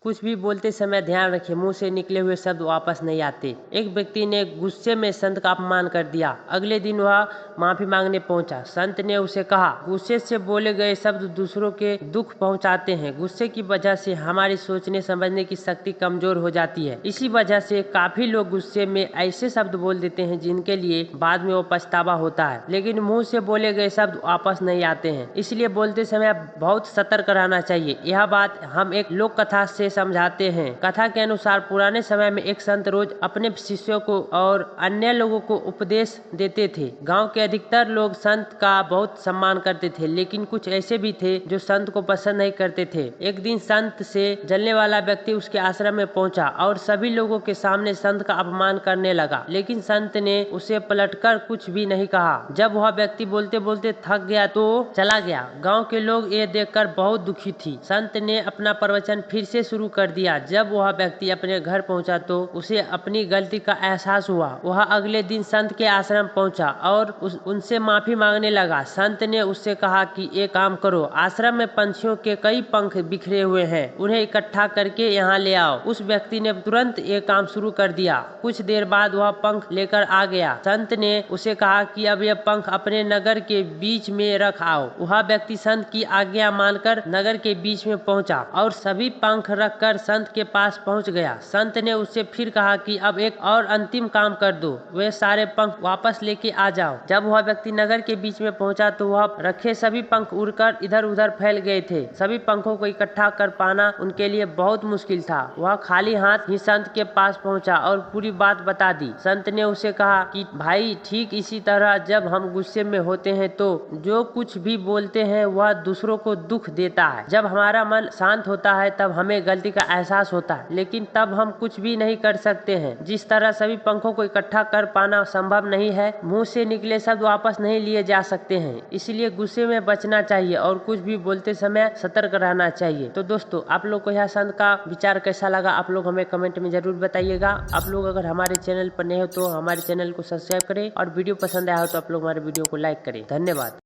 कुछ भी बोलते समय ध्यान रखें, मुंह से निकले हुए शब्द वापस नहीं आते। एक व्यक्ति ने गुस्से में संत का अपमान कर दिया। अगले दिन वह माफी मांगने पहुंचा। संत ने उसे कहा, गुस्से से बोले गए शब्द दूसरों के दुख पहुंचाते हैं। गुस्से की वजह से हमारी सोचने समझने की शक्ति कमजोर हो जाती है। इसी वजह से काफी लोग गुस्से में ऐसे शब्द बोल देते हैं जिनके लिए बाद में वो पछतावा होता है, लेकिन मुंह से बोले गए शब्द वापस नहीं आते हैं। इसलिए बोलते समय बहुत सतर्क रहना चाहिए। यह बात हम एक लोक कथा से समझाते हैं। कथा के अनुसार पुराने समय में एक संत रोज अपने शिष्यों को और अन्य लोगों को उपदेश देते थे। गांव के अधिकतर लोग संत का बहुत सम्मान करते थे, लेकिन कुछ ऐसे भी थे जो संत को पसंद नहीं करते थे। एक दिन संत से जलने वाला व्यक्ति उसके आश्रम में पहुंचा और सभी लोगों के सामने संत का अपमान करने लगा, लेकिन संत ने उसे पलटकर कुछ भी नहीं कहा। जब वह व्यक्ति बोलते बोलते थक गया तो चला गया। गाँव के लोग ये देखकर बहुत दुखी थी। संत ने अपना प्रवचन फिर से शुरू कर दिया। जब वह व्यक्ति अपने घर पहुंचा तो उसे अपनी गलती का एहसास हुआ। वह अगले दिन संत के आश्रम पहुंचा और उनसे माफी मांगने लगा। संत ने उससे कहा कि एक काम करो, आश्रम में पंछियों के कई पंख बिखरे हुए हैं, उन्हें इकट्ठा करके यहाँ ले आओ। उस व्यक्ति ने तुरंत ये काम शुरू कर दिया। कुछ देर बाद वह पंख लेकर आ गया। संत ने उसे कहा कि अब ये पंख अपने नगर के बीच में रख आओ। वह व्यक्ति संत की आज्ञा मानकर नगर के बीच में पहुंचा और सभी पंख रखकर संत के पास पहुंच गया। संत ने उससे फिर कहा कि अब एक और अंतिम काम कर दो, वे सारे पंख वापस लेके आ जाओ। जब वह व्यक्ति नगर के बीच में पहुंचा तो वह रखे सभी पंख उड़कर इधर उधर फैल गए थे। सभी पंखों को इकट्ठा कर पाना उनके लिए बहुत मुश्किल था। वह खाली हाथ ही संत के पास पहुंचा और पूरी बात बता दी। संत ने उसे कहा कि भाई, ठीक इसी तरह जब हम गुस्से में होते हैं तो जो कुछ भी बोलते हैं वह दूसरों को दुख देता है। जब हमारा मन शांत होता है तब हमें गलती का एहसास होता है, लेकिन तब हम कुछ भी नहीं कर सकते हैं। जिस तरह सभी पंखों को इकट्ठा कर पाना संभव नहीं है, मुंह से निकले शब्द वापस नहीं लिए जा सकते हैं। इसलिए गुस्से में बचना चाहिए और कुछ भी बोलते समय सतर्क रहना चाहिए। तो दोस्तों, आप लोग को यह संत का विचार कैसा लगा, आप लोग हमें कमेंट में जरूर बताइएगा। आप लोग अगर हमारे चैनल पर नए हो तो हमारे चैनल को सब्सक्राइब करें और वीडियो पसंद आया हो तो आप लोग हमारे वीडियो को लाइक करें। धन्यवाद।